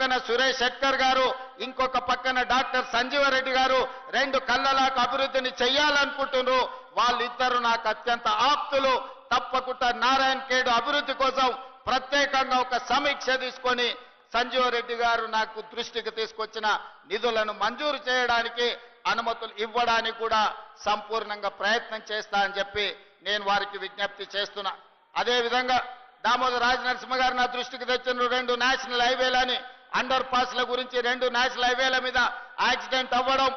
పక్కన సురేష్ శెట్కర్ గారు, ఇంకొక పక్కన డాక్టర్ సంజీవరెడ్డి గారు 2 కళ్ళలాగా అభివృద్ధిని చెయ్యాలనుకుంటున్నారు. వాళ్ళిద్దరు నాకు అత్యంత ఆప్తులు. తప్పకుండా నారాయణ ఖేడ్ అభివృద్ధి కోసం ప్రత్యేకంగా ఒక సమీక్ష తీసుకొని సంజీవరెడ్డి గారు నాకు దృష్టికి తీసుకొచ్చిన నిధులను మంజూరు చేయడానికి, అనుమతులు ఇవ్వడానికి కూడా సంపూర్ణంగా ప్రయత్నం చేస్తా అని చెప్పి నేను వారికి విజ్ఞప్తి చేస్తున్నా. అదేవిధంగా దామోదర్ రాజనరసింహ గారు నా దృష్టికి తెచ్చిన 2 నేషనల్ హైవేలని, అండర్ పాస్ల గురించి 2 నేషనల్ హైవేల మీద యాక్సిడెంట్ అవ్వడం,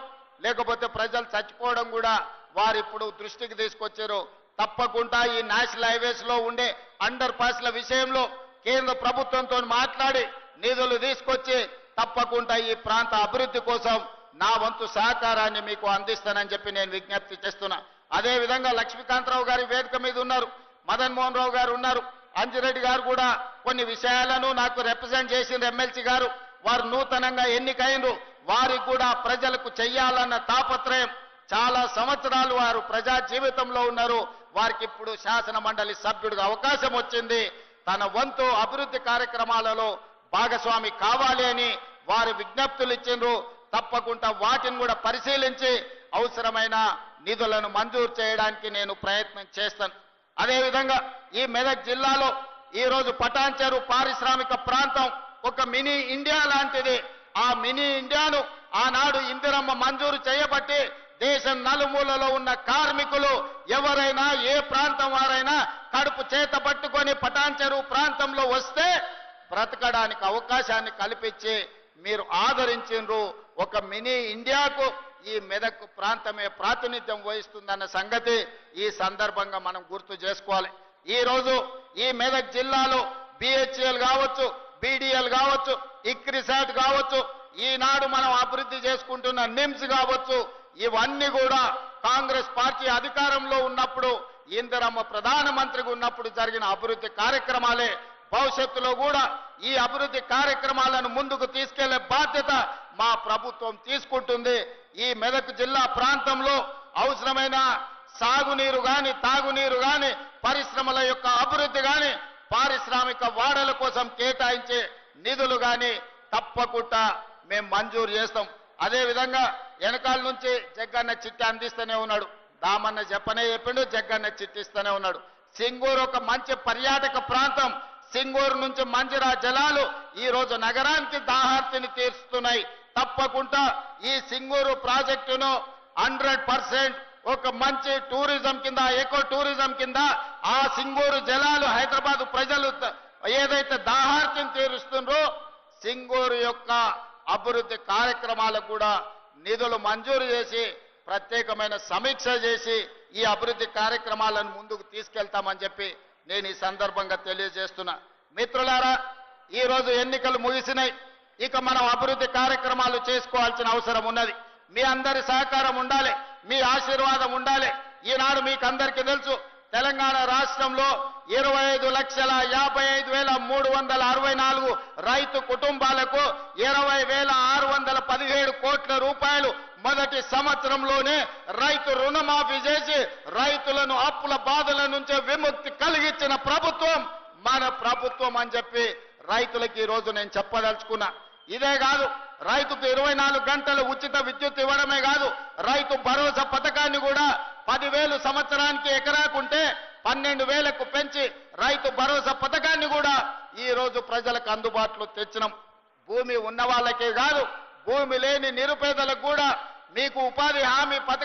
లేకపోతే ప్రజలు చచ్చిపోవడం కూడా వారు ఇప్పుడు దృష్టికి తీసుకొచ్చారు. తప్పకుండా ఈ నేషనల్ హైవేస్ లో ఉండే అండర్ పాస్ల విషయంలో కేంద్ర ప్రభుత్వంతో మాట్లాడి నిధులు తీసుకొచ్చి తప్పకుండా ఈ ప్రాంత అభివృద్ధి కోసం నా వంతు సహకారాన్ని మీకు అందిస్తానని చెప్పి నేను విజ్ఞప్తి చేస్తున్నా. అదేవిధంగా లక్ష్మీకాంతరావు గారి వేదిక మీద ఉన్నారు, మదన్ మోహన్ రావు గారు ఉన్నారు, అంజిరెడ్డి గారు కూడా కొన్ని విషయాలను నాకు రిప్రజెంట్ చేసిన ఎమ్మెల్సీ గారు, వారు నూతనంగా ఎన్నికైనరు. వారికి కూడా ప్రజలకు చెయ్యాలన్న తాపత్రయం, చాలా సంవత్సరాలు వారు ప్రజా జీవితంలో ఉన్నారు. వారికి ఇప్పుడు శాసన మండలి సభ్యుడిగా అవకాశం వచ్చింది. తన వంతు అభివృద్ధి కార్యక్రమాలలో భాగస్వామి కావాలి అని వారు విజ్ఞప్తులు ఇచ్చిండ్రు. తప్పకుండా వాటిని కూడా పరిశీలించి అవసరమైన నిధులను మంజూరు చేయడానికి నేను ప్రయత్నం చేస్తాను. అదేవిధంగా ఈ మెదక్ జిల్లాలో ఈరోజు పటాన్చెరు పారిశ్రామిక ప్రాంతం ఒక మినీ ఇండియా లాంటిది. ఆ మినీ ఇండియాను ఆనాడు ఇందిరమ్మ మంజూరు చేయబట్టి దేశం నలుమూలలో ఉన్న కార్మికులు ఎవరైనా ఏ ప్రాంతం వారైనా కడుపు చేత పట్టుకొని పటాన్చెరు ప్రాంతంలో వస్తే బ్రతకడానికి అవకాశాన్ని కల్పించి మీరు ఆదరించిండ్రు. ఒక మినీ ఇండియాకు ఈ మెదక్ ప్రాంతమే ప్రాతినిధ్యం వహిస్తుందన్న సంగతి ఈ సందర్భంగా మనం గుర్తు చేసుకోవాలి. ఈ రోజు ఈ మెదక్ జిల్లాలో బిహెచ్ఎల్ కావచ్చు, బీడీఎల్ కావచ్చు, ఇక్రిసాట్ కావచ్చు, ఈనాడు మనం అభివృద్ధి చేసుకుంటున్న నిమ్స్ కావచ్చు, ఇవన్నీ కూడా కాంగ్రెస్ పార్టీ అధికారంలో ఉన్నప్పుడు, ఇందిరమ్మ ప్రధానమంత్రిగా ఉన్నప్పుడు జరిగిన అభివృద్ధి కార్యక్రమాలే. భవిష్యత్తులో కూడా ఈ అభివృద్ధి కార్యక్రమాలను ముందుకు తీసుకెళ్లే బాధ్యత మా ప్రభుత్వం తీసుకుంటుంది. ఈ మెదక్ జిల్లా ప్రాంతంలో అవసరమైన సాగునీరు గాని, తాగునీరు గాని, పరిశ్రమల యొక్క అభివృద్ధి గాని, పారిశ్రామిక వాడల కోసం కేటాయించే నిధులు గాని తప్పకుండా మేము మంజూరు చేస్తాం. అదేవిధంగా వెనకాల నుంచి జగ్గన్న చిట్టి అందిస్తూనే ఉన్నాడు. దామన్న చెప్పిండు, జగ్గన్న చిట్టిస్తూనే ఉన్నాడు. సింగూరు ఒక మంచి పర్యాటక ప్రాంతం. సింగూరు నుంచి మంజిరా జలాలు ఈ రోజు నగరానికి దాహార్తిని తీరుస్తున్నాయి. తప్పకుండా ఈ సింగూరు ప్రాజెక్టును 100% ఒక మంచి టూరిజం కింద, ఎకో టూరిజం కింద ఆ సింగూరు జలాలు హైదరాబాద్ ప్రజలు ఏదైతే దాహార్తిని తీరుస్తుండ్రో సింగూరు యొక్క అభివృద్ధి కార్యక్రమాలకు కూడా నిధులు మంజూరు చేసి ప్రత్యేకమైన సమీక్ష చేసి ఈ అభివృద్ధి కార్యక్రమాలను ముందుకు తీసుకెళ్తామని చెప్పి నేను ఈ సందర్భంగా తెలియజేస్తున్నా. మిత్రులారా, ఈ రోజు ఎన్నికలు ముగిసినాయి. ఇక మనం అభివృద్ధి కార్యక్రమాలు చేసుకోవాల్సిన అవసరం ఉన్నది. మీ అందరి సహకారం ఉండాలి, మీ ఆశీర్వాదం ఉండాలి. ఈనాడు మీకు అందరికీ తెలుసు, తెలంగాణ రాష్ట్రంలో 25,55,364 రైతు కుటుంబాలకు 20,617 కోట్ల రూపాయలు మొదటి సంవత్సరంలోనే రైతు రుణమాఫీ చేసి రైతులను అప్పుల బాధల నుంచి విముక్తి కలిగించిన ప్రభుత్వం మన ప్రభుత్వం అని చెప్పి రైతులకు ఈ రోజు నేను చెప్పదలుచుకున్నా. ఇదే కాదు, రైతుకు 24 గంటలు ఉచిత విద్యుత్ ఇవ్వడమే కాదు, రైతు భరోసా పథకాన్ని కూడా 10,000 సంవత్సరానికి ఎకరాకుంటే 12,000కు పెంచి రైతు భరోసా పథకాన్ని కూడా ఈ రోజు ప్రజలకు అందుబాటులో తెచ్చినాం. భూమి ఉన్న వాళ్ళకే కాదు, భూమి లేని నిరుపేదలకు కూడా మీకు ఉపాధి హామీ పథకం